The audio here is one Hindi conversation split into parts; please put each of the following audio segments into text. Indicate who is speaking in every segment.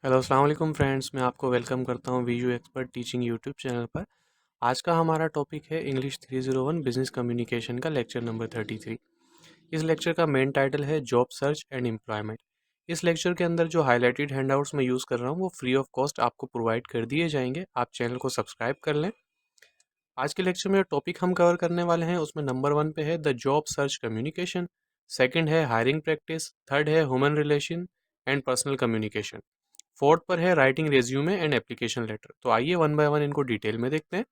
Speaker 1: हेलो अस्सलाम वालेकुम फ्रेंड्स, मैं आपको वेलकम करता हूँ Vu expert teaching YouTube channel पर। आज का हमारा टॉपिक है इंग्लिश 301 बिजनेस कम्युनिकेशन का लेक्चर नंबर 33। इस लेक्चर का मेन टाइटल है जॉब सर्च एंड एम्प्लॉयमेंट। इस लेक्चर के अंदर जो हाईलाइटेड हैंडआउट्स मैं यूज़ कर रहा हूँ वो फ्री ऑफ कॉस्ट आपको प्रोवाइड कर दिए जाएंगे। आप चैनल को सब्सक्राइब कर लें। आज के लेक्चर में जो टॉपिक हम कवर करने वाले हैं उसमें नंबर 1 पे है the job search communication, second है हायरिंग प्रैक्टिस, थर्ड है human relation and personal communication, fourth पर है writing resume and application letter. तो आइए वन बाय वन इनको डिटेल में देखते हैं।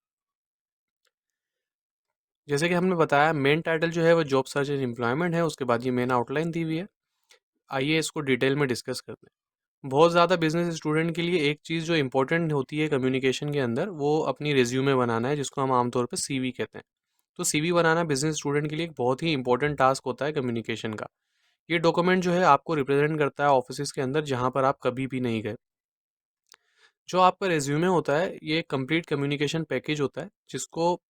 Speaker 1: जैसे कि हमने बताया मेन टाइटल जो है वो जॉब सर्च एंड एम्प्लॉयमेंट है, उसके बाद ये मेन आउटलाइन दी हुई है। आइए इसको डिटेल में डिस्कस करते हैं। बहुत ज़्यादा बिजनेस स्टूडेंट के लिए एक चीज़ जो इंपॉर्टेंट होती है कम्युनिकेशन के अंदर वो अपनी रेज्यूमे बनाना है, जिसको हम आमतौर पर सीवी कहते हैं। तो सीवी बनाना बिजनेस स्टूडेंट के लिए एक बहुत ही इंपॉर्टेंट टास्क होता है कम्युनिकेशन का। ये डॉक्यूमेंट जो है आपको रिप्रेजेंट करता है ऑफिस के अंदर जहाँ पर आप कभी भी नहीं गए। जो आपका रेज्यूमे होता है ये कंप्लीट कम्युनिकेशन पैकेज होता है, जिसको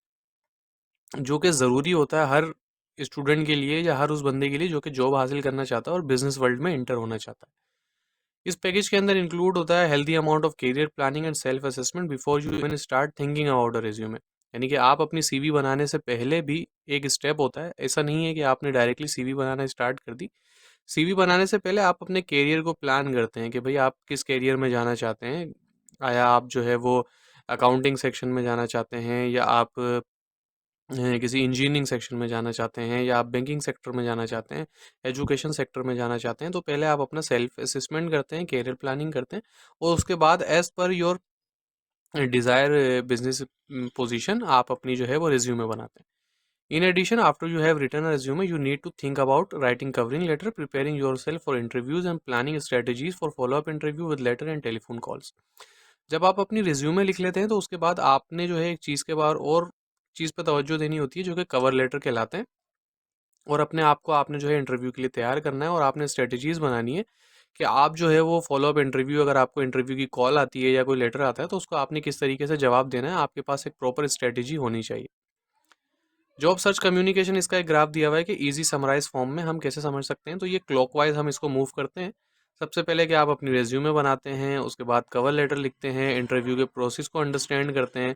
Speaker 1: जो कि ज़रूरी होता है हर स्टूडेंट के लिए या हर उस बंदे के लिए जो कि जॉब हासिल करना चाहता है और बिजनेस वर्ल्ड में एंटर होना चाहता है। इस पैकेज के अंदर इंक्लूड होता है healthy amount of career planning and self assessment before you even start thinking about a resume. यानी कि आप अपनी सीवी बनाने से पहले भी एक स्टेप होता है। ऐसा नहीं है कि आपने डायरेक्टली सीवी बनाना स्टार्ट कर दी। सीवी बनाने से पहले आप अपने करियर को प्लान करते हैं कि भाई आप किस करियर में जाना चाहते हैं। आया आप जो है वो अकाउंटिंग सेक्शन में जाना चाहते हैं, या आप किसी इंजीनियरिंग सेक्शन में जाना चाहते हैं, या आप बैंकिंग सेक्टर में जाना चाहते हैं, एजुकेशन सेक्टर में जाना चाहते हैं। तो पहले आप अपना सेल्फ असेसमेंट करते हैं, करियर प्लानिंग करते हैं, और उसके बाद as per your desire business position आप अपनी जो है वो रिज्यूमे बनाते हैं। In addition, after you have written a resume, you need to think about writing covering letter, preparing yourself for interviews and planning strategies for follow-up interview with letter and telephone calls. जब आप अपनी रिज्यूमे लिख लेते हैं तो उसके बाद आपने जो है एक चीज़ के बाद और चीज़ पे तवज्जो देनी होती है जो कि कवर लेटर कहलाते हैं। और अपने आप को आपने जो है इंटरव्यू के लिए तैयार करना है, और आपने स्ट्रेटजीज़ बनानी है कि आप जो है वो फॉलोअप इंटरव्यू, अगर आपको इंटरव्यू की कॉल आती है या कोई लेटर आता है तो उसको आपने किस तरीके से जवाब देना है। आपके पास एक प्रॉपर स्ट्रेटजी होनी चाहिए। जॉब सर्च कम्युनिकेशन इसका एक ग्राफ दिया हुआ है कि इजी समराइज फॉर्म में हम कैसे समझ सकते हैं। तो ये क्लॉकवाइज हम इसको मूव करते हैं। सबसे पहले कि आप अपनी रेज्यूमे बनाते हैं, उसके बाद कवर लेटर लिखते हैं, इंटरव्यू के प्रोसेस को अंडरस्टैंड करते हैं,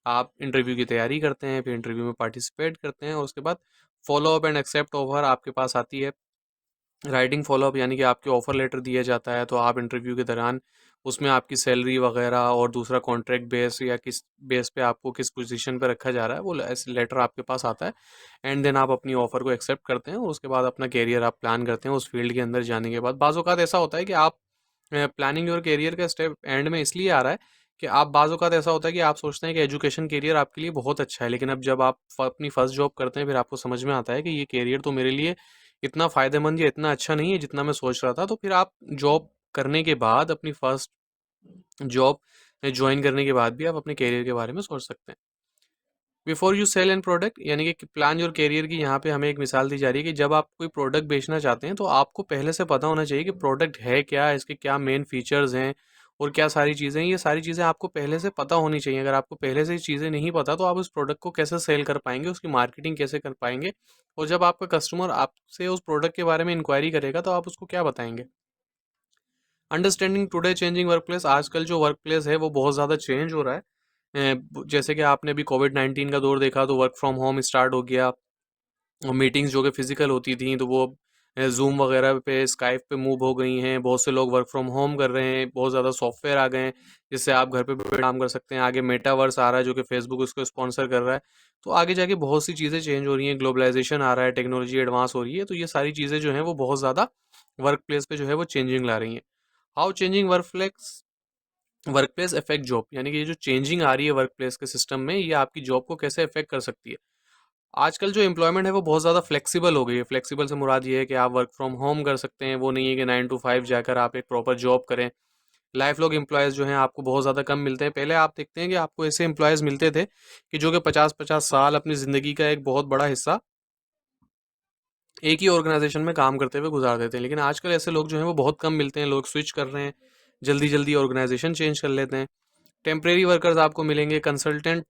Speaker 1: आप इंटरव्यू की तैयारी करते हैं, फिर इंटरव्यू में पार्टिसिपेट करते हैं, और उसके बाद follow up and accept offer आपके पास आती है। राइटिंग फॉलोअप यानी कि आपके ऑफर लेटर दिया जाता है, तो आप इंटरव्यू के दौरान उसमें आपकी सैलरी वगैरह और दूसरा कॉन्ट्रैक्ट बेस या किस बेस पे आपको किस पोजीशन पे रखा जा रहा है वो ऐसे लेटर आपके पास आता है। एंड देन आप अपनी ऑफर को एक्सेप्ट करते हैं, और उसके बाद अपना कैरियर आप प्लान करते हैं। उस फील्ड के अंदर जाने के बाद बाज़ औक़ात ऐसा होता है कि आप प्लानिंग योर कैरियर का स्टेप एंड में इसलिए आ रहा है कि आप बाज़ औक़ात ऐसा होता है कि आप सोचते हैं कि एजुकेशन कैरियर आपके लिए बहुत अच्छा है, लेकिन अब जब आप अपनी फर्स्ट जॉब करते हैं फिर आपको समझ में आता है कि ये कैरियर तो मेरे लिए इतना फ़ायदेमंद या इतना अच्छा नहीं है जितना मैं सोच रहा था। तो फिर आप जॉब करने के बाद अपनी फर्स्ट जॉब ज्वाइन करने के बाद भी आप अपने करियर के बारे में सोच सकते हैं। Before you sell an product यानी कि प्लान योर करियर की यहाँ पे हमें एक मिसाल दी जा रही है कि जब आप कोई प्रोडक्ट बेचना चाहते हैं तो आपको पहले से पता होना चाहिए कि प्रोडक्ट है क्या, इसके क्या मेन फीचर्स हैं और क्या सारी चीज़ें हैं। ये सारी चीज़ें आपको पहले से पता होनी चाहिए। अगर आपको पहले से ये चीज़ें नहीं पता तो आप उस प्रोडक्ट को कैसे सेल कर पाएंगे, उसकी मार्केटिंग कैसे कर पाएंगे, और जब आपका कस्टमर आपसे उस प्रोडक्ट के बारे में इंक्वायरी करेगा तो आप उसको क्या बताएंगे। Understanding today changing work place, आजकल जो वर्क प्लेस है वो बहुत ज़्यादा चेंज हो रहा है। जैसे कि आपने भी कोविड-19 का दौर देखा तो वर्क फ्रॉम होम स्टार्ट हो गया, और मीटिंग्स जो कि फिजिकल होती थी तो वो जूम वगैरह पे, स्काइप पे मूव हो गई हैं। बहुत से लोग वर्क फ्रॉम होम कर रहे हैं, बहुत ज़्यादा सॉफ्टवेयर आ गए हैं जिससे आप घर पे बैठे काम कर सकते हैं। आगे मेटावर्स आ रहा है जो कि फेसबुक उसको स्पॉन्सर कर रहा है। तो आगे जाके बहुत सी चीज़ें चेंज हो रही हैं, ग्लोबलाइजेशन आ रहा है, टेक्नोलॉजी एडवांस हो रही है। तो ये सारी चीज़ें जो हैं वो बहुत ज़्यादा वर्क प्लेस पे जो है वो चेंजिंग ला रही हैं। How changing work place affect job, यानी कि ये जो चेंजिंग आ रही है वर्क प्लेस के सिस्टम में, ये आपकी जॉब को कैसे अफेक्ट कर सकती है। आजकल जो एम्प्लॉयमेंट है वो बहुत ज़्यादा फ्लेक्सिबल हो गई है। फ्लेक्सिबल से मुराद ये है कि आप वर्क फ्रॉम होम कर सकते हैं। वो नहीं है कि 9 टू 5 जाकर आप एक प्रॉपर जॉब करें। लाइफ लॉन्ग एम्प्लॉयज़ जो हैं आपको बहुत ज़्यादा कम मिलते हैं। पहले आप देखते हैं कि आपको ऐसे एम्प्लॉयज़ मिलते थे कि जो कि 50-50 साल अपनी ज़िंदगी का एक बहुत बड़ा हिस्सा एक ही ऑर्गेनाइजेशन में काम करते हुए गुजार देते हैं। लेकिन आजकल ऐसे लोग जो हैं वो बहुत कम मिलते हैं। लोग स्विच कर रहे हैं, जल्दी जल्दी ऑर्गेनाइजेशन चेंज कर लेते हैं। टेम्परेरी वर्कर्स आपको मिलेंगे, consultant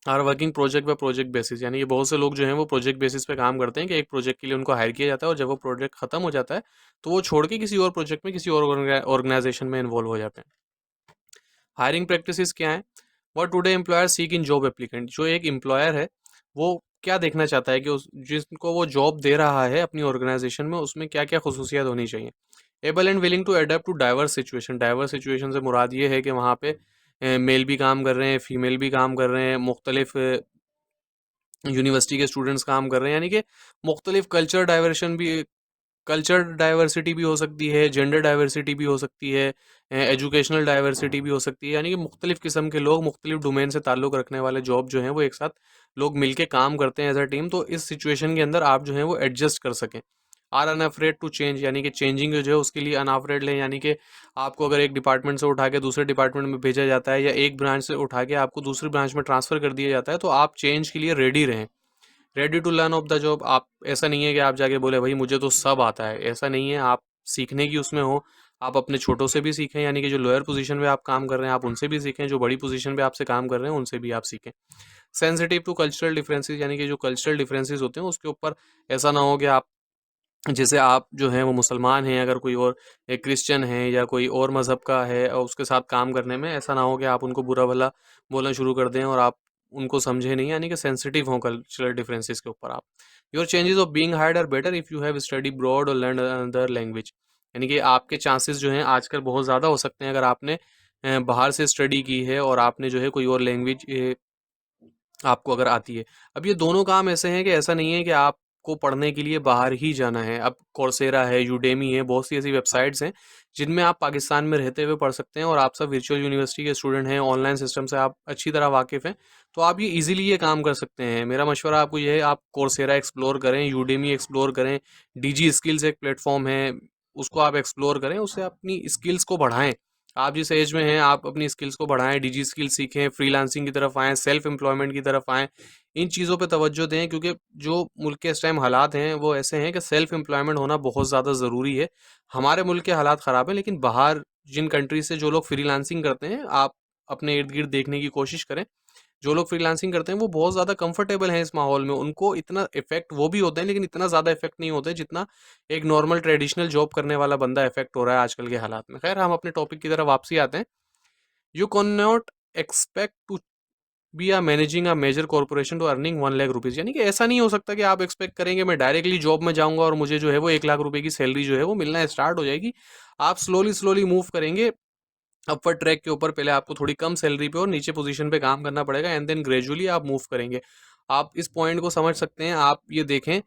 Speaker 1: are working project by project basis, यानी कि बहुत से लोग जो हैं वो प्रोजेक्ट बेसिस पे काम करते हैं कि एक प्रोजेक्ट के लिए उनको हायर किया जाता है और जब वो प्रोजेक्ट खत्म हो जाता है तो वो छोड़ के किसी और प्रोजेक्ट में किसी और ऑर्गेनाइजेशन में इन्वॉल्व हो जाते हैं। हायरिंग प्रैक्टिसेस क्या है? What today employer seek in job applicant, जो एक एम्प्लॉयर है वो क्या देखना चाहता है कि उस जिसको वो जॉब दे रहा है अपनी ऑर्गेनाइजेशन में उसमें क्या क्या खसूसियात होनी चाहिए। Able and willing to adept to diverse situation, diverse situation से मुराद ये है कि वहाँ पे मेल भी काम कर रहे हैं, फीमेल भी काम कर रहे हैं, मुख्तलिफ यूनिवर्सिटी के स्टूडेंट्स काम कर रहे हैं, यानी कि मुख्तलिफ कल्चर डाइवर्सिटी भी हो सकती है, जेंडर डाइवर्सिटी भी हो सकती है, एजुकेशनल डाइवर्सिटी भी हो सकती है, यानी कि मुख्तलिफ किस्म के लोग मुख्तलिफ डोमेन से ताल्लुक़ रखने वाले जॉब जो हैं वो एक साथ लोग मिलके काम करते हैं एज अ टीम। तो इस सिचुएशन के अंदर आप जो है वो एडजस्ट कर सकें। आर अनअफ्रेड टू चेंज, यानी कि चेंजिंग जो है उसके लिए अनअफ्रेड लें, यानी कि आपको अगर एक डिपार्टमेंट से उठा के दूसरे डिपार्टमेंट में भेजा जाता है या एक ब्रांच से उठा के आपको दूसरी ब्रांच में ट्रांसफ़र कर दिया जाता है तो आप चेंज के लिए रेडी रहें, ready to learn off the job. आप ऐसा नहीं है कि आप जाके बोले भाई मुझे तो सब आता है, ऐसा नहीं है। आप सीखने की उसमें हो, आप अपने छोटों से भी सीखें, यानी कि जो लोअर पोजीशन पे आप काम कर रहे हैं आप उनसे भी सीखें, जो बड़ी पोजीशन पे आपसे काम कर रहे हैं उनसे भी आप सीखें। सेंसिटिव टू कल्चरल डिफरेंसेस, यानी कि जो कल्चरल डिफरेंसेस होते हैं उसके ऊपर ऐसा ना हो कि आप जैसे आप जो हैं वो मुसलमान हैं, अगर कोई और एक क्रिश्चियन है या कोई और मज़हब का है और उसके साथ काम करने में ऐसा ना हो कि आप उनको बुरा भला बोलना शुरू कर दें और आप उनको समझे नहीं, यानी कि सेंसिटिव हों कल्चरल डिफरेंसेस के ऊपर आप। Your changes of being hired are better if you have study broad और लर्न अनदर लैंग्वेज, यानी कि आपके चांसेस जो हैं आजकल बहुत ज़्यादा हो सकते हैं अगर आपने बाहर से स्टडी की है और आपने जो है कोई और लैंग्वेज आपको अगर आती है। अब ये दोनों काम ऐसे हैं कि ऐसा नहीं है कि आपको पढ़ने के लिए बाहर ही जाना है। अब कोर्सेरा है, यूडेमी है, बहुत सी ऐसी वेबसाइट्स हैं जिनमें आप पाकिस्तान में रहते हुए पढ़ सकते हैं और आप सब वर्चुअल यूनिवर्सिटी के स्टूडेंट हैं, ऑनलाइन सिस्टम से आप अच्छी तरह वाकिफ़ हैं, तो आप ये ईज़िली ये काम कर सकते हैं। मेरा मशवरा आपको ये है, आप कोर्सेरा एक्सप्लोर करें, यूडेमी एक्सप्लोर करें, डीजी स्किल्स एक प्लेटफ़ॉर्म है, उसको आप एक्सप्लोर करें, उससे अपनी स्किल्स को बढ़ाएँ। आप जिस एज में हैं आप अपनी स्किल्स को बढ़ाएं, डिजी स्किल सीखें, फ्रीलांसिंग की तरफ आएँ, सेल्फ एम्प्लॉयमेंट की तरफ आएँ। इन चीज़ों पे तवज्जो दें क्योंकि जो मुल्क के इस टाइम हालात हैं वो ऐसे हैं कि सेल्फ एम्प्लॉयमेंट होना बहुत ज़्यादा ज़रूरी है। हमारे मुल्क के हालात ख़राब हैं लेकिन बाहर जिन कंट्री से जो लोग फ्रीलांसिंग करते हैं, आप अपने इर्द-गिर्द देखने की कोशिश करें। जो लोग फ्रीलांसिंग करते हैं वो बहुत ज़्यादा कंफर्टेबल हैं इस माहौल में, उनको इतना इफ़ेक्ट वो भी होते हैं लेकिन इतना ज़्यादा इफ़ेक्ट नहीं होते जितना एक नॉर्मल ट्रेडिशनल जॉब करने वाला बंदा इफ़ेक्ट हो रहा है आजकल के हालात में। खैर हम अपने टॉपिक की तरफ वापसी आते हैं। You can not expect to be a managing a major corporation to earning 1 lakh rupees, यानी कि ऐसा नहीं हो सकता कि आप एक्सपेक्ट करेंगे मैं डायरेक्टली जॉब में जाऊंगा और मुझे जो है वो 1 लाख रुपए की सैलरी जो है वो मिलना स्टार्ट हो जाएगी। आप स्लोली स्लोली मूव करेंगे अपवर्ड ट्रैक के ऊपर। पहले आपको थोड़ी कम सैलरी पे और नीचे पोजीशन पे काम करना पड़ेगा एंड देन ग्रेजुअली आप मूव करेंगे। आप इस पॉइंट को समझ सकते हैं। आप ये देखें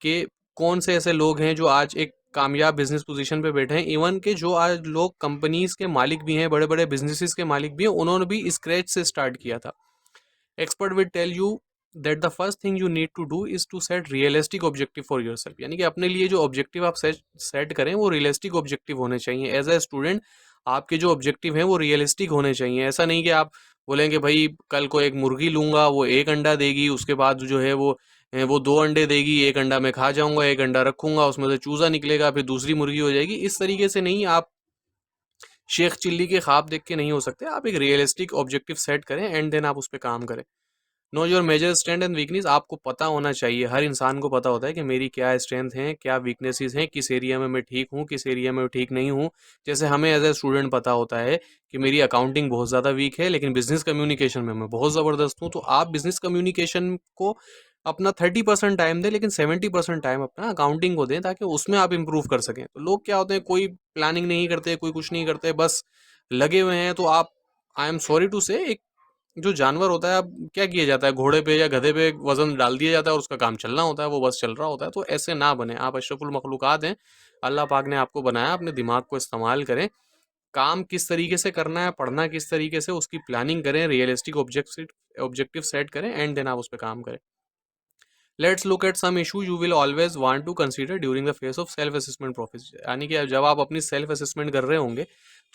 Speaker 1: कि कौन से ऐसे लोग हैं जो आज एक कामयाब बिजनेस पोजीशन पे बैठे हैं, इवन के जो आज लोग कंपनीज के मालिक भी हैं, बड़े बड़े बिजनेसेस के मालिक भी हैं, उन्होंने भी स्क्रैच से स्टार्ट किया था। Expert will tell you that the first thing you need to do is to set realistic objective for yourself, यानी कि अपने लिए जो ऑब्जेक्टिव आप सेट करें वो रियलिस्टिक ऑब्जेक्टिव होने चाहिए। एज अ स्टूडेंट आपके जो ऑब्जेक्टिव हैं वो रियलिस्टिक होने चाहिए। ऐसा नहीं कि आप बोलेंगे भाई कल को एक मुर्गी लूंगा, वो एक अंडा देगी, उसके बाद जो है वो 2 अंडे देगी, एक अंडा मैं खा जाऊंगा, एक अंडा रखूंगा, उसमें से चूजा निकलेगा, फिर दूसरी मुर्गी हो जाएगी। इस तरीके से नहीं, आप शेख चिल्ली के ख्वाब देख के नहीं हो सकते। आप एक रियलिस्टिक ऑब्जेक्टिव सेट करें एंड देन आप उस पर काम करें। Know your major strength and weakness, आपको पता होना चाहिए, हर इंसान को पता होता है कि मेरी क्या स्ट्रेंथ है, क्या वीकनेसेस हैं, किस एरिया में मैं ठीक हूँ, किस एरिया में ठीक नहीं हूँ। जैसे हमें एज ए स्टूडेंट पता होता है कि मेरी अकाउंटिंग बहुत ज़्यादा वीक है लेकिन बिजनेस कम्युनिकेशन में मैं बहुत ज़बरदस्त हूँ, तो आप बिजनेस कम्युनिकेशन को अपना 30% टाइम दें लेकिन 70% टाइम अपना अकाउंटिंग को दें ताकि उसमें आप इंप्रूव कर सकें। तो लोग क्या होते हैं, कोई प्लानिंग नहीं करते, कोई कुछ नहीं करते, बस लगे हुए हैं। तो आप, आई एम सॉरी टू से, एक जो जानवर होता है, अब क्या किया जाता है, घोड़े पे या गधे पे वजन डाल दिया जाता है और उसका काम चलना होता है, वो बस चल रहा होता है। तो ऐसे ना बने, आप अशरफुल मखलूकात हैं, अल्लाह पाक ने आपको बनाया, अपने दिमाग को इस्तेमाल करें, काम किस तरीके से करना है, पढ़ना किस तरीके से, उसकी प्लानिंग करें, रियलिस्टिक ऑब्जेक्टिव सेट करें एंड देन आप उस पर काम करें। Let's look at some issue you will always want to consider during the phase of self assessment process, यानी कि जब आप अपनी सेल्फ असेसमेंट कर रहे होंगे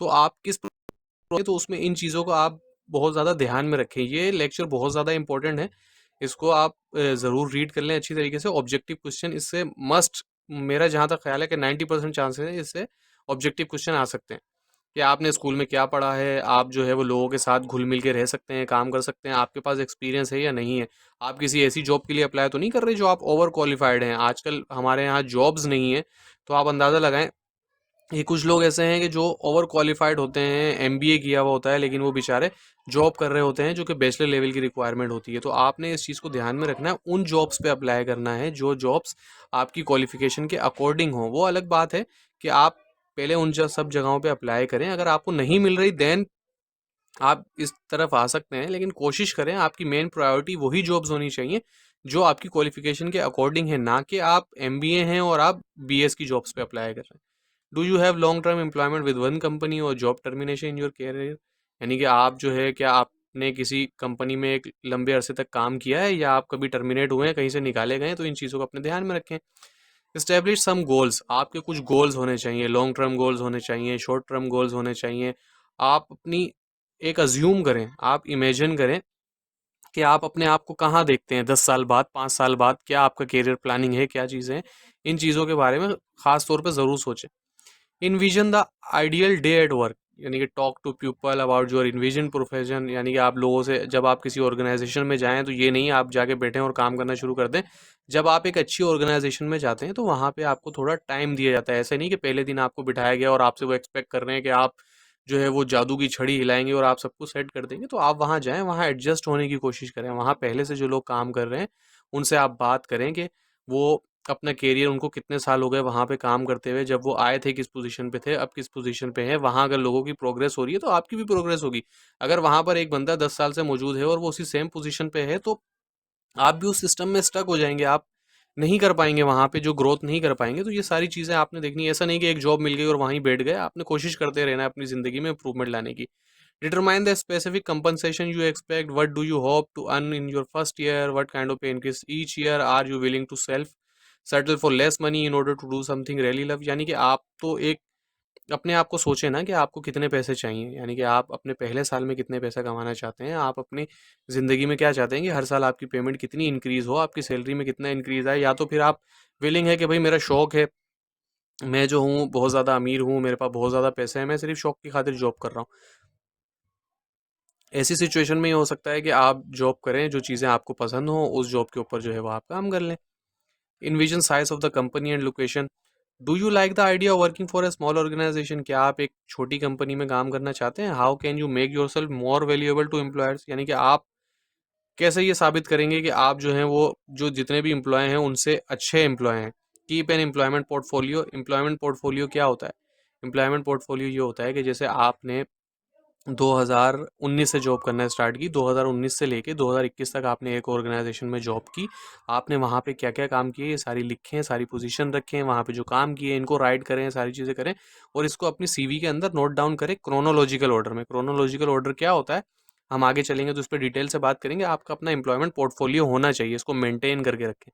Speaker 1: तो आप किस, तो उसमें इन चीज़ों को आप बहुत ज़्यादा ध्यान में रखें। ये लेक्चर बहुत ज़्यादा इंपॉर्टेंट है, इसको आप ज़रूर रीड कर लें अच्छी तरीके से। ऑब्जेक्टिव क्वेश्चन इससे मस्ट, मेरा जहाँ तक ख्याल है कि 90% चांसेस है इससे ऑब्जेक्टिव क्वेश्चन आ सकते हैं। कि आपने स्कूल में क्या पढ़ा है, आप जो है वो लोगों के साथ घुल-मिल के रह सकते हैं, काम कर सकते हैं, आपके पास एक्सपीरियंस है या नहीं है। आप किसी ऐसी जॉब के लिए अप्लाई तो नहीं कर रहे जो आप ओवर क्वालिफ़ाइड हैं। आजकल हमारे यहाँ जॉब्स नहीं है, तो आप अंदाज़ा लगाएँ, ये कुछ लोग ऐसे हैं कि जो ओवर क्वालिफ़ाइड होते हैं, एमबीए किया हुआ होता है, लेकिन वो बेचारे जॉब कर रहे होते हैं जो कि बैचलर लेवल की रिक्वायरमेंट होती है। तो आपने इस चीज़ को ध्यान में रखना है, उन जॉब्स पे अप्लाई करना है जो जॉब्स आपकी क्वालिफ़िकेशन के अकॉर्डिंग हों। वो अलग बात है कि आप पहले उन सब जगहों पे अप्लाई करें, अगर आपको नहीं मिल रही देन आप इस तरफ आ सकते हैं, लेकिन कोशिश करें आपकी मेन प्रायोरिटी वही जॉब्स होनी चाहिए जो आपकी क्वालिफिकेशन के अकॉर्डिंग है, ना कि आप एमबीए हैं और आप बीएस की जॉब्स पे अप्लाई कर रहे हैं। Do you have long term employment with one company और job termination in your career, यानी कि आप जो है क्या आपने किसी कंपनी में एक लंबे अरसे तक काम किया है या आप कभी टर्मिनेट हुए हैं, कहीं से निकाले गए हैं, तो इन चीज़ों को अपने ध्यान में रखें। इस्टेब्लिश सम गोल्स, आपके कुछ गोल्स होने चाहिए, लॉन्ग टर्म गोल्स होने चाहिए, शॉर्ट टर्म गोल्स होने चाहिए। आप अपनी एक अज्यूम करें, आप इमेजिन करें कि आप अपने आप को कहाँ देखते हैं 10 साल बाद, 5 साल बाद, क्या आपका करियर प्लानिंग है, क्या चीज़ें हैं। इन चीज़ों के बारे में ख़ास तौर पे ज़रूर सोचें। Envision the ideal day at work, यानी कि talk to people about your envision profession, यानी कि आप लोगों से जब आप किसी ऑर्गेनाइजेशन में जाएं तो ये नहीं आप जाके बैठें और काम करना शुरू कर दें। जब आप एक अच्छी ऑर्गेनाइजेशन में जाते हैं तो वहाँ पे आपको थोड़ा टाइम दिया जाता है। ऐसे नहीं कि पहले दिन आपको बिठाया गया और आपसे वो एक्सपेक्ट कर रहे हैं कि आप जो है वो जादू की छड़ी हिलाएंगे और आप सबको सेट कर देंगे। तो आप वहाँ जाएं, वहाँ एडजस्ट होने की कोशिश करें, वहाँ पहले से जो लोग काम कर रहे हैं उनसे आप बात करें कि वो अपना करियर, उनको कितने साल हो गए वहाँ पे काम करते हुए, जब वो आए थे किस पोजीशन पे थे, अब किस पोजीशन पे हैं। वहाँ अगर लोगों की प्रोग्रेस हो रही है तो आपकी भी प्रोग्रेस होगी। अगर वहाँ पर एक बंदा 10 साल से मौजूद है और वो उसी सेम पोजीशन पे है तो आप भी उस सिस्टम में स्टक हो जाएंगे, आप नहीं कर पाएंगे, वहाँ पे जो ग्रोथ नहीं कर पाएंगे। तो ये सारी चीज़ें आपने देखनी है। ऐसा नहीं कि एक जॉब मिल गई और वहीं बैठ गए, आपने कोशिश करते रहना है अपनी ज़िंदगी में इंप्रूवमेंट लाने की। Determine the specific compensation you expect, what do you hope to earn in your first year, what kind of pay increase each year, are you willing to self settle for less money in order to do something really love, यानी कि आप तो एक अपने आप को सोचें ना कि आपको कितने पैसे चाहिए, यानी कि आप अपने पहले साल में कितने पैसा कमाना चाहते हैं, आप अपनी ज़िंदगी में क्या चाहते हैं कि हर साल आपकी पेमेंट कितनी इंक्रीज़ हो, आपकी सैलरी में कितना इंक्रीज़ आए। या तो फिर आप विलिंग है कि भाई मेरा शौक है, मैं जो हूँ बहुत ज़्यादा अमीर हूँ, मेरे पास बहुत ज़्यादा पैसे हैं, मैं सिर्फ शौक की खातिर जॉब कर रहा हूँ। ऐसी सिचुएशन में ये हो सकता है कि आप जॉब करें, जो चीज़ें आपको पसंद हो उस जॉब के ऊपर जो है वो आप काम कर लें। Envision size of the company and location, do you like the idea of working for a small organization, क्या आप एक छोटी कंपनी में काम करना चाहते हैं। How can you make yourself more valuable to employers, यानी कि आप कैसे ये साबित करेंगे कि आप जो हैं वो जो जितने भी एम्प्लॉय हैं उनसे अच्छे एम्प्लॉय हैं। Keep an employment portfolio, employment portfolio क्या होता है। एम्प्लॉयमेंट पोर्टफोलियो ये होता है कि जैसे आपने 2019 से जॉब करना स्टार्ट की, 2019 से लेके 2021 तक आपने एक ऑर्गेनाइजेशन में जॉब की, आपने वहाँ पे क्या क्या काम किए ये सारी लिखें, सारी पोजीशन रखें, वहाँ पे जो काम किए इनको राइट करें, सारी चीज़ें करें और इसको अपनी सीवी के अंदर नोट डाउन करें क्रोनोलॉजिकल ऑर्डर में। क्रोनोलॉजिकल ऑर्डर क्या होता है, हम आगे चलेंगे तो उस पर डिटेल से बात करेंगे। आपका अपना एम्प्लॉयमेंट पोर्टफोलियो होना चाहिए, इसको मेंटेन करके रखें।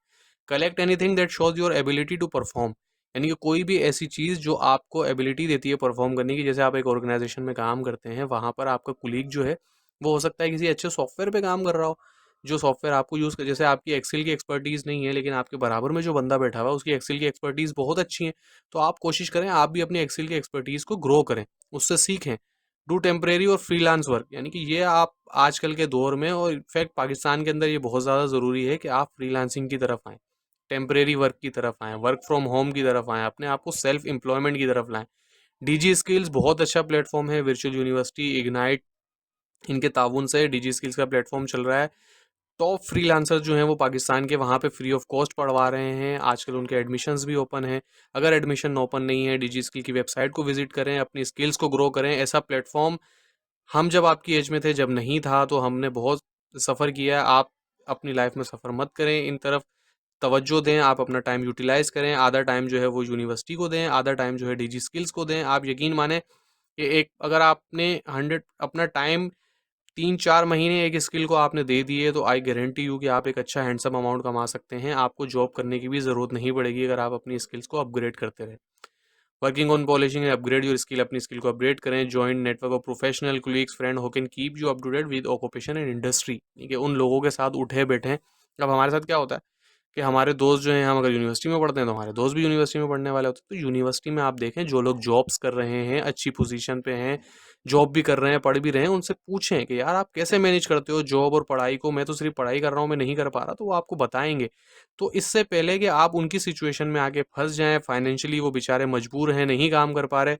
Speaker 1: Collect anything that shows your ability to perform, यानी कि कोई भी ऐसी चीज़ जो आपको एबिलिटी देती है परफॉर्म करने की। जैसे आप एक ऑर्गेनाइजेशन में काम करते हैं, वहाँ पर आपका कुलीग जो है वो हो सकता है किसी अच्छे सॉफ्टवेयर पे काम कर रहा हो, जो सॉफ्टवेयर आपको यूज़ कर, जैसे आपकी एक्सेल की एक्सपर्टीज़ नहीं है लेकिन आपके बराबर में जो बंदा बैठा हुआ है उसकी एक्सेल की एक्सपर्टीज़ बहुत अच्छी है। तो आप कोशिश करें आप भी अपनी एक्सेल की एक्सपर्टीज़ को ग्रो करें, उससे सीखें। डू टेम्परेरी और फ्रीलांस वर्क, यानी कि ये आप आजकल के दौर में और इनफैक्ट पाकिस्तान के अंदर ये बहुत ज़्यादा ज़रूरी है कि आप फ्रीलांसिंग की तरफ आएँ, टेम्परेरी वर्क की तरफ आएँ, वर्क फ्रॉम होम की तरफ आएँ, अपने आप को सेल्फ एम्प्लॉयमेंट की तरफ लाएँ। डीजी स्किल्स बहुत अच्छा प्लेटफॉर्म है, वर्चुअल यूनिवर्सिटी, इग्नाइट, इनके ताउन से डीजी स्किल्स का प्लेटफॉर्म चल रहा है। टॉप फ्रीलांसर जो हैं वो पाकिस्तान के वहाँ पे फ्री ऑफ कॉस्ट पढ़वा रहे हैं, आजकल उनके एडमिशन्स भी ओपन हैं। अगर एडमिशन ओपन नहीं है, डीजी स्किल की वेबसाइट को विजिट करें, अपनी स्किल्स को ग्रो करें। ऐसा प्लेटफॉर्म हम जब आपकी एज में थे, जब नहीं था, तो हमने बहुत सफ़र किया है। आप अपनी लाइफ में सफ़र मत करें, इन तरफ तवज्जो दें, आप अपना टाइम यूटिलाइज़ करें। आधा टाइम जो है वो यूनिवर्सिटी को दें, आधा टाइम जो है डीजी स्किल्स को दें। आप यकीन मानें कि एक अगर आपने 100 अपना टाइम 3-4 महीने एक स्किल को आपने दे दिए तो आई गारंटी यू कि आप एक अच्छा हैंडसम अमाउंट कमा सकते हैं। आपको जॉब करने की भी ज़रूरत नहीं पड़ेगी अगर आप अपनी स्किल्स को अपग्रेड करते रहें। Working on polishing and upgrade your skill, अपनी स्किल को अपग्रेड करें। Join network of professional colleagues friend who can keep you up to date with occupation and industry, ठीक है, उन लोगों के साथ उठे बैठे। अब हमारे साथ क्या होता है कि हमारे दोस्त जो हैं, हम अगर यूनिवर्सिटी में पढ़ते हैं तो हमारे दोस्त भी यूनिवर्सिटी में पढ़ने वाले होते हैं। तो यूनिवर्सिटी में आप देखें जो लोग जॉब्स कर रहे हैं, अच्छी पोजीशन पे हैं, जॉब भी कर रहे हैं, पढ़ भी रहे हैं, उनसे पूछें कि यार आप कैसे मैनेज करते हो जॉब और पढ़ाई को? मैं तो सिर्फ पढ़ाई कर रहा हूँ, मैं नहीं कर पा रहा, तो वो आपको बताएंगे। तो इससे पहले कि आप उनकी सिचुएशन में आके फंस जाएं, फाइनेंशियली वो बेचारे मजबूर हैं, नहीं काम कर पा रहे,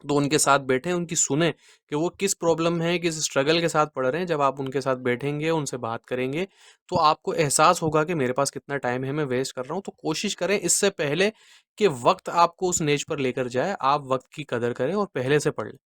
Speaker 1: तो उनके साथ बैठें, उनकी सुने कि वो किस प्रॉब्लम है, किस स्ट्रगल के साथ पढ़ रहे हैं। जब आप उनके साथ बैठेंगे, उनसे बात करेंगे, तो आपको एहसास होगा कि मेरे पास कितना टाइम है, मैं वेस्ट कर रहा हूँ। तो कोशिश करें इससे पहले कि वक्त आपको उस नेज पर लेकर जाए, आप वक्त की कदर करें और पहले से पढ़ लें।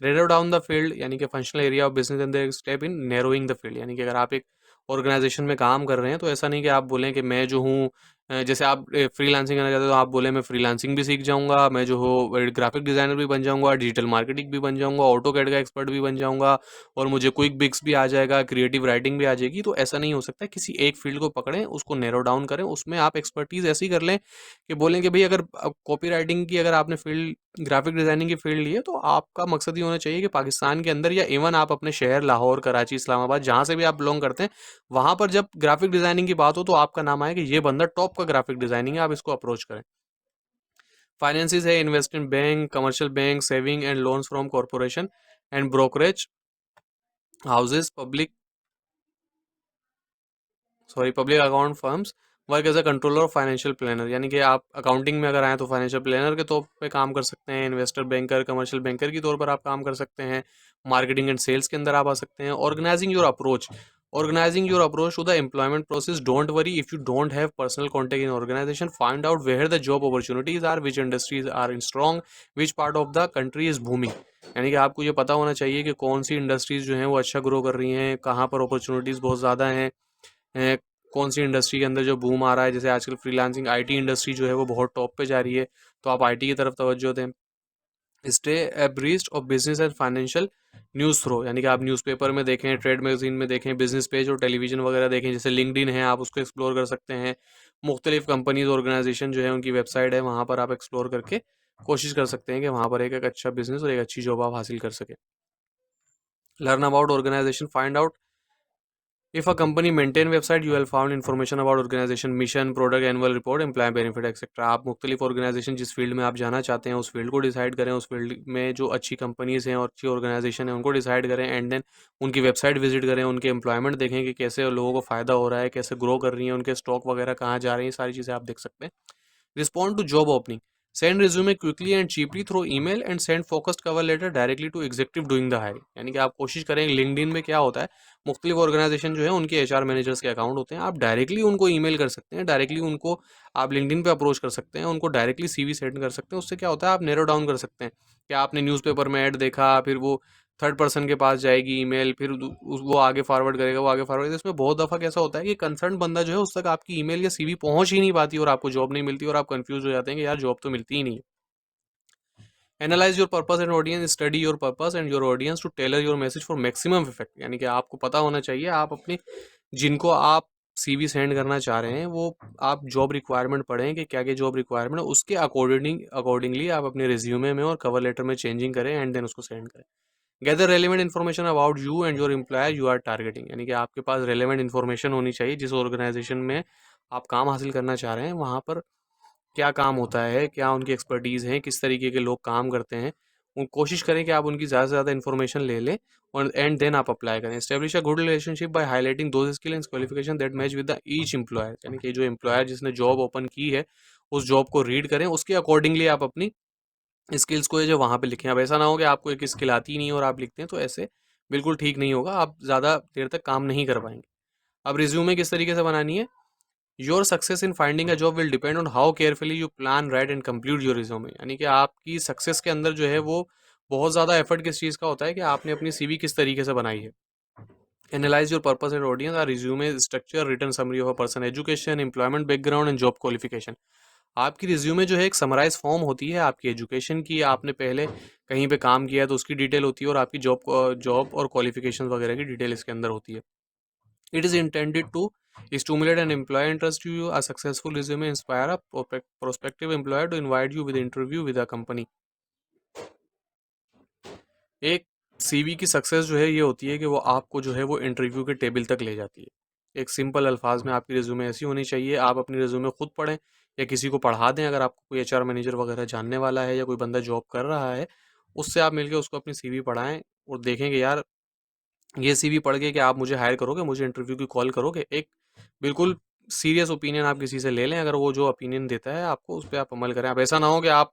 Speaker 1: रेडर डाउन द फील्ड यानी कि functional area of business and the step in narrowing the field, यानी कि अगर आप एक ऑर्गेनाइजेशन में काम कर रहे हैं तो ऐसा नहीं कि आप बोलें कि मैं जो हूँ, जैसे आप फ्रीलांसिंग करना चाहते हो तो आप बोले मैं फ्रीलांसिंग भी सीख जाऊंगा, मैं जो हो ग्राफिक डिजाइनर भी बन जाऊंगा, डिजिटल मार्केटिंग भी बन जाऊंगा, ऑटो कैड का एक्सपर्ट भी बन जाऊंगा, और मुझे क्विक बिक्स भी आ जाएगा, क्रिएटिव राइटिंग भी आ जाएगी। तो ऐसा नहीं हो सकता। किसी एक फील्ड को पकड़ें, उसको नैरो डाउन करें, उसमें आप एक्सपर्टीज ऐसी कर लें कि बोलें कि भाई अगर कॉपी राइटिंग की अगर आपने फील्ड, ग्राफिक डिजाइनिंग की फील्ड ली है, तो आपका मकसद ये होना चाहिए कि पाकिस्तान के अंदर या इवन आप अपने शहर लाहौर, कराची, इस्लामाबाद, जहां से भी आप बिलोंग करते हैं, वहां पर जब ग्राफिक डिजाइनिंग की बात हो तो आपका नाम आए कि ये बंदा टॉप का ग्राफिक डिजाइनिंग है, आप इसको अप्रोच करें। फाइनेंसिस है investment bank, commercial bank, saving and loans from corporation and brokerage houses, public account firms, work as a controller of financial planner, यानी कि आप अकाउंटिंग में अगर आए तो फाइनेंशियल प्लानर के तौर पे काम कर सकते हैं, इन्वेस्टर बैंकर, कमर्शियल बैंकर के तौर पर आप काम कर सकते हैं, मार्केटिंग एंड सेल्स के अंदर आप आ सकते हैं। Organizing your approach to the employment process, don't worry if you don't have personal contact in organization, find out where the job opportunities are, which industries are in strong, which part of the country is booming, यानी कि आपको ये पता होना चाहिए कि कौन सी इंडस्ट्रीज जो हैं वो अच्छा ग्रो कर रही हैं, कहाँ पर अपॉर्चुनिटीज़ बहुत ज़्यादा हैं, कौन सी इंडस्ट्री के अंदर जो बूम आ रहा है। जैसे आजकल फ्रीलांसिंग आईटी इंडस्ट्री जो है वो बहुत टॉप पे जा रही है, तो आप आईटी की तरफ तवज्जो दें। Stay abreast of business and financial news through, यानी कि आप न्यूज़पेपर में देखें, ट्रेड मैगजीन में देखें, बिजनेस पेज और टेलीविजन वगैरह देखें, जैसे लिंक्डइन है आप उसको एक्सप्लोर कर सकते हैं। मुख्तलिफ कंपनीज ऑर्गेनाइजेशन जो है उनकी वेबसाइट है, वहाँ पर आप एक्सप्लोर करके कोशिश कर सकते हैं कि वहाँ पर एक अच्छा बिजनेस और एक अच्छी जॉब आप हासिल कर सकें। Learn about organization, find out if a company maintain website, you will find information about organization mission, product, annual report, employee benefit etc. आप मुख्तलिफ ऑर्गेनाइजेशन जिस फील्ड में आप जाना चाहते हैं उस फील्ड को डिसाइड करें, उस फील्ड में जो अच्छी कंपनीज हैं और अच्छी ऑर्गेनाइजेशन है उनको डिसाइड करें, एंड देन उनकी वेबसाइट विजिट करें, उनके एम्प्लॉयमेंट देखें कि कैसे लोगों को फ़ायदा हो रहा है, कैसे ग्रो कर रही हैं, उनके स्टॉक वगैरह कहाँ जा रहे हैं, सारी चीज़ें आप देख सकते हैं। Respond to job opening. Send resume quickly and cheaply through email and send focused cover letter directly to executive doing the hiring. यानी कि आप कोशिश करें, लिंक्डइन में क्या होता है, मुख्तलिफ ऑर्गेनाइजेशन जो है उनके एचआर मैनेजर्स के अकाउंट होते हैं, आप डायरेक्टली उनको ईमेल कर सकते हैं, डायरेक्टली उनको आप लिंक्डइन पे अप्रोच कर सकते हैं, उनको डायरेक्टली सीवी सेंड कर सकते हैं। उससे क्या होता है, आप नैरो डाउन कर सकते हैं कि आपने न्यूज़पेपर में ऐड देखा, फिर वो थर्ड पर्सन के पास जाएगी ईमेल, फिर वो आगे फॉरवर्ड करेगा, वो आगे फॉरवर्ड करेगा। इसमें बहुत दफ़ा कैसा होता है कि कंसर्न बंदा जो है उस तक आपकी ईमेल या सीवी पहुंच ही नहीं पाती और आपको जॉब नहीं मिलती और आप कंफ्यूज हो जाते हैं कि यार जॉब तो मिलती ही नहीं है। Analyse your purpose and audience, study your purpose and your audience to tailor your message for maximum effect, यानी कि आपको पता होना चाहिए आप अपने, जिनको आप सीवी सेंड करना चाह रहे हैं वो आप जॉब रिक्वायरमेंट पढ़ें कि क्या क्या जॉब रिक्वायरमेंट है, उसके अकॉर्डिंगली आप अपने रिज्यूमे में और कवर लेटर में चेंजिंग करें एंड देन उसको सेंड करें। Gather relevant information about you and your employer you are targeting, यानी कि आपके पास रेलिवेंट इन्फॉर्मेशन होनी चाहिए जिस ऑर्गेनाइजेशन में आप काम हासिल करना चाह रहे हैं, वहाँ पर क्या काम होता है, क्या उनकी एक्सपर्टीज़ है, किस तरीके के लोग काम करते हैं। कोशिश करें कि आप उनकी ज़्यादा से ज़्यादा इन्फॉर्मेशन ले लें और एंड देन आप अप्लाई करें। Establish a good relationship by highlighting those skill and qualification that match with the each employer, यानी कि जो एम्प्लॉयर जिसने जॉब ओपन की है उस जॉब को रीड करें, उसके अकॉर्डिंगली आप अपनी स्किल्स को जो वहाँ पे लिखें। अब ऐसा ना हो कि आपको एक स्किल आती ही नहीं और आप लिखते हैं, तो ऐसे बिल्कुल ठीक नहीं होगा, आप ज़्यादा देर तक काम नहीं कर पाएंगे। अब रिज्यूमे किस तरीके से बनानी है, your success in finding a job will depend on how carefully you plan right and complete your resume, यानी कि आपकी सक्सेस के अंदर जो है वो बहुत ज़्यादा एफर्ट किस चीज़ का होता है कि आपने अपनी सीवी किस तरीके से बनाई है। Analyse your purpose and audience, are resume structure return summary of a person, education, employment background and job qualification. आपकी रिज्यूमे जो है एक समराइज फॉर्म होती है आपकी एजुकेशन की, आपने पहले कहीं पे काम किया है तो उसकी डिटेल होती है और आपकी जॉब और क्वालिफिकेशन वगैरह की डिटेल इसके अंदर होती है। It is intended to stimulate an employer interest to you. A successful resume inspire a prospective employer to invite you with interview with a company. एक सीवी की सक्सेस जो है ये होती है कि वो आपको जो है वो इंटरव्यू के टेबल तक ले जाती है। एक सिंपल अल्फाज में आपकी रिज्यूमे ऐसी होनी चाहिए। आप अपनी रिज्यूमे खुद पढ़ें या किसी को पढ़ा दें, अगर आपको कोई एचआर मैनेजर वगैरह जानने वाला है या कोई बंदा जॉब कर रहा है, उससे आप मिलके उसको अपनी सीवी पढ़ाएं और देखेंगे यार ये सीवी पढ़ के कि आप मुझे हायर करोगे, मुझे इंटरव्यू की कॉल करोगे। एक बिल्कुल सीरियस ओपिनियन आप किसी से ले लें, अगर वो जो ओपिनियन देता है आपको उस पर आप अमल करें। आप ऐसा ना हो कि आप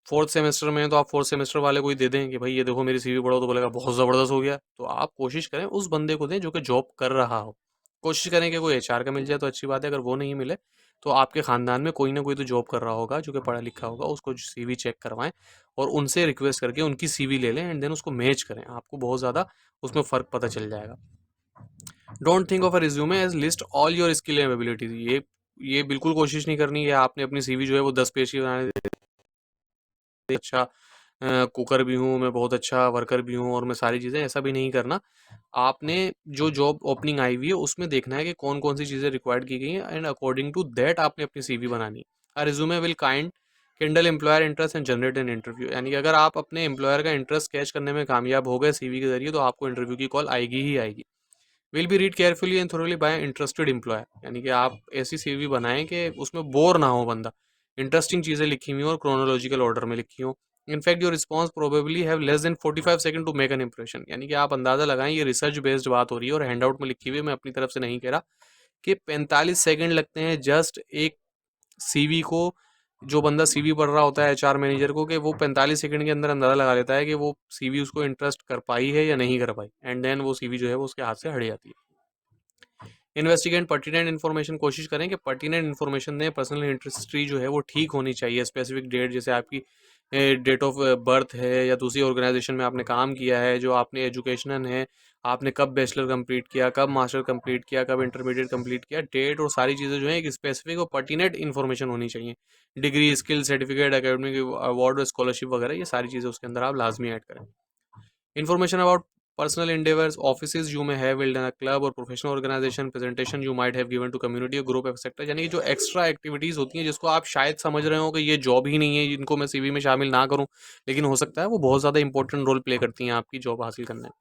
Speaker 1: फोर्थ सेमेस्टर में हैं तो आप फोर्थ सेमेस्टर वाले को ही दे दें कि भाई ये देखो मेरी सीवी पढ़ो, तो बोलेगा बहुत ज़बरदस्त हो गया। तो आप कोशिश करें उस बंदे को दें जो कि जॉब कर रहा हो। कोशिश करें कि कोई एचआर का मिल जाए तो अच्छी बात है, अगर वो नहीं मिले तो आपके ख़ानदान में कोई ना कोई तो जॉब कर रहा होगा जो कि पढ़ा लिखा होगा, उसको सीवी चेक करवाएं और उनसे रिक्वेस्ट करके उनकी सीवी ले लें एंड देन उसको मैच करें। आपको बहुत ज़्यादा उसमें फ़र्क पता चल जाएगा। Don't think of a resume as list all your skill and abilities. ये बिल्कुल कोशिश नहीं करनी है आपने अपनी सीवी जो है वो 10 पेज की बनाने, अच्छा कुकर भी हूँ मैं, बहुत अच्छा वर्कर भी हूँ और मैं सारी चीज़ें, ऐसा भी नहीं करना। आपने जो जॉब ओपनिंग आई हुई है उसमें देखना है कि कौन कौन सी चीज़ें रिक्वायर्ड की गई हैं एंड अकॉर्डिंग टू दैट आपने अपनी सीवी बनानी है। A resume will kind kindle employer interest and generate an interview. यानी कि अगर आप अपने एम्प्लॉयर का इंटरेस्ट कैच करने में कामयाब हो गए सीवी के जरिए, तो आपको इंटरव्यू की कॉल आएगी ही आएगी। Will be read carefully and thoroughly by interested employer. यानी कि आप ऐसी सीवी बनाएं कि उसमें बोर ना हो बंदा, इंटरेस्टिंग चीज़ें लिखी हुई और क्रोनोलॉजिकल ऑर्डर में लिखी हो। In fact your response probably have less than 45 second to make an impression. यानी कि आप अंदाजा लगाएं, ये रिसर्च बेस्ड बात हो रही है और हैंडआउट में लिखी हुई है, मैं अपनी तरफ से नहीं कह रहा, कि 45 सेकंड लगते हैं जस्ट एक सीवी को। जो बंदा सीवी पढ़ रहा होता है एचआर मैनेजर को, कि वो 45 सेकंड के अंदर अंदाजा लगा लेता है कि वो सीवी उसको इंटरेस्ट कर पाई है या नहीं कर पाई, एंड देन वो सीवी जो है वो उसके हाथ से हट जाती है। Investigate pertinent information. कोशिश करें कि पर्टिनेंट इन्फॉर्मेशन दें। पर्सनल हिस्ट्री जो है वो ठीक होनी चाहिए। स्पेसिफिक डेट, जैसे आपकी डेट ऑफ बर्थ है या दूसरी ऑर्गेनाइजेशन में आपने काम किया है, जो आपने एजुकेशन है, आपने कब बैचलर कंप्लीट किया, कब मास्टर कंप्लीट किया, कब इंटरमीडिएट कंप्लीट किया, डेट और सारी चीज़ें जो है एक स्पेसिफिक और पर्टिनेंट इन्फॉर्मेशन होनी चाहिए। Degree, skill, certificate, academic award और स्कॉलरशिप वगैरह, ये सारी चीज़ें उसके अंदर आप लाजमी ऐड करें। Information about personal endeavors, offices you may have held in a club or professional organization, presentation you might have given to community or group etc. यानी कि जो एक्स्ट्रा एक्टिविटीज़ होती हैं जिसको आप शायद समझ रहे हो कि ये जॉब ही नहीं है, जिनको मैं सीवी में शामिल ना करूं, लेकिन हो सकता है वो बहुत ज़्यादा इंपॉर्टेंट रोल प्ले करती हैं आपकी जॉब हासिल करने में।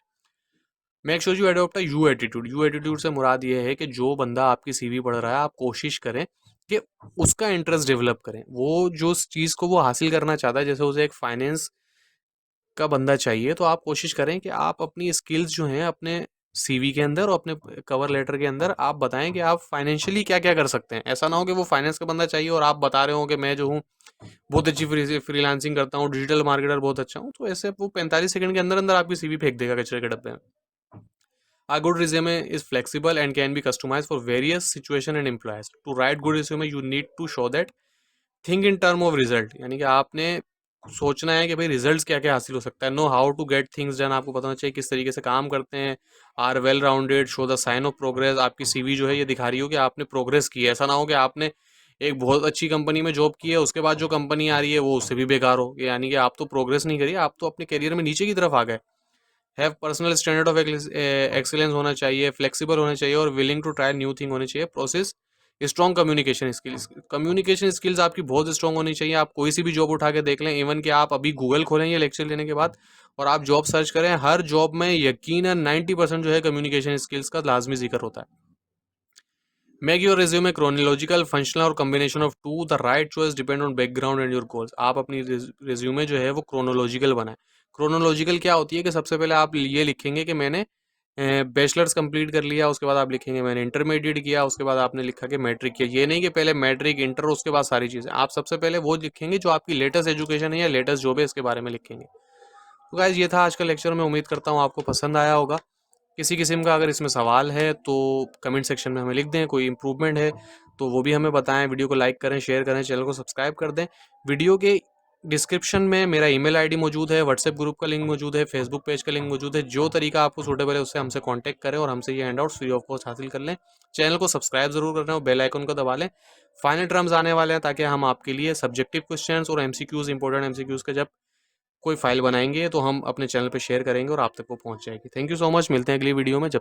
Speaker 1: Make sure you adopt a you attitude. You attitude से मुराद ये है कि जो बंदा आपकी सीवी पढ़ रहा है, आप कोशिश करें कि उसका इंटरेस्ट डेवलप करें। वो जो चीज़ को वो हासिल करना चाहता है, जैसे उसे एक फाइनेंस का बंदा चाहिए, तो आप कोशिश करें कि आप अपनी स्किल्स जो हैं अपने सीवी के अंदर और अपने कवर लेटर के अंदर आप बताएं कि आप फाइनेंशियली क्या क्या कर सकते हैं। ऐसा ना हो कि वो फाइनेंस का बंदा चाहिए और आप बता रहे हो कि मैं जो हूँ बहुत अच्छी फ्रीलांसिंग करता हूँ, डिजिटल मार्केटर बहुत अच्छा हूँ, तो ऐसे वो 45 सेकंड के अंदर अंदर आपकी सीवी फेंक देगा कचरे के डब्बे में। A good resume is flexible and can be customized for various situation and employers. To write good resume, you need to show that think in term of result. यानी कि आपने सोचना है कि भाई रिजल्ट्स क्या क्या हासिल हो सकता है। Know how to get things done, आपको पता होना चाहिए किस तरीके से काम करते हैं। Are well rounded, show the sign of progress. आपकी सीवी जो है ये दिखा रही हो कि आपने प्रोग्रेस की है। ऐसा ना हो कि आपने एक बहुत अच्छी कंपनी में जॉब की है, उसके बाद जो कंपनी आ रही है वो उससे भी बेकार हो, यानी कि आप तो प्रोग्रेस नहीं करिए, आप तो अपने करियर में नीचे की तरफ आ गए। Have personal standard of excellence होना चाहिए, फ्लेक्सिबल होना चाहिए और willing to try new thing होनी चाहिए। Process strong communication skills. Communication skills आपकी बहुत स्ट्रॉन्ग होनी चाहिए। आप कोई सी भी जॉब उठा के देख लें, इवन कि आप अभी गूगल खोलें ये लेक्चर लेने के बाद और आप जॉब सर्च करें, हर जॉब में यकीनन 90% जो है कम्युनिकेशन स्किल्स का लाजमी जिक्र होता है। Make your resume chronological, functional और combination of two. The right choice depend on background and your goals. आप अपनी रिज्यूमे जो है वो क्रोनोलॉजिकल बनाए। क्रोनोलॉजिकल क्या होती है कि सबसे पहले आप ये लिखेंगे कि मैंने बैचलर्स कंप्लीट कर लिया, उसके बाद आप लिखेंगे मैंने इंटरमीडिएट किया, उसके बाद आपने लिखा कि मैट्रिक किया। ये नहीं कि पहले मैट्रिक, इंटर, उसके बाद सारी चीज़ें। आप सबसे पहले वो लिखेंगे जो आपकी लेटेस्ट एजुकेशन है या लेटेस्ट जॉब है, इसके बारे में लिखेंगे। तो गाइस ये था आज का लेक्चर। मैं उम्मीद करता हूँ आपको पसंद आया होगा। किसी किस्म का अगर इसमें सवाल है तो कमेंट सेक्शन में हमें लिख दें। कोई इम्प्रूवमेंट है तो वो भी हमें बताएं। वीडियो को लाइक करें, शेयर करें, चैनल को सब्सक्राइब कर दें। वीडियो के डिस्क्रिप्शन में मेरा ईमेल आईडी मौजूद है, व्हाट्सएप ग्रुप का लिंक मौजूद है, फेसबुक पेज का लिंक मौजूद है। जो तरीका आपको सूटेबल है उससे हमसे कांटेक्ट करें और हमसे ये हैंडआउट्स फ्री ऑफ कॉस्ट हासिल कर लें। चैनल को सब्सक्राइब जरूर कर लें और बेल आइकन को दबा लें। फाइनल टर्म्स आने वाले हैं ताकि हम आपके लिए सब्जेक्टिव क्वेश्चंस और एमसीक्यूज, इंपॉर्टेंट एमसीक्यूज का जब कोई फाइल बनाएंगे तो हम अपने चैनल पे शेयर करेंगे और आप तक वो पहुंच जाएगी। Thank you so much. मिलते हैं अगली वीडियो में। जब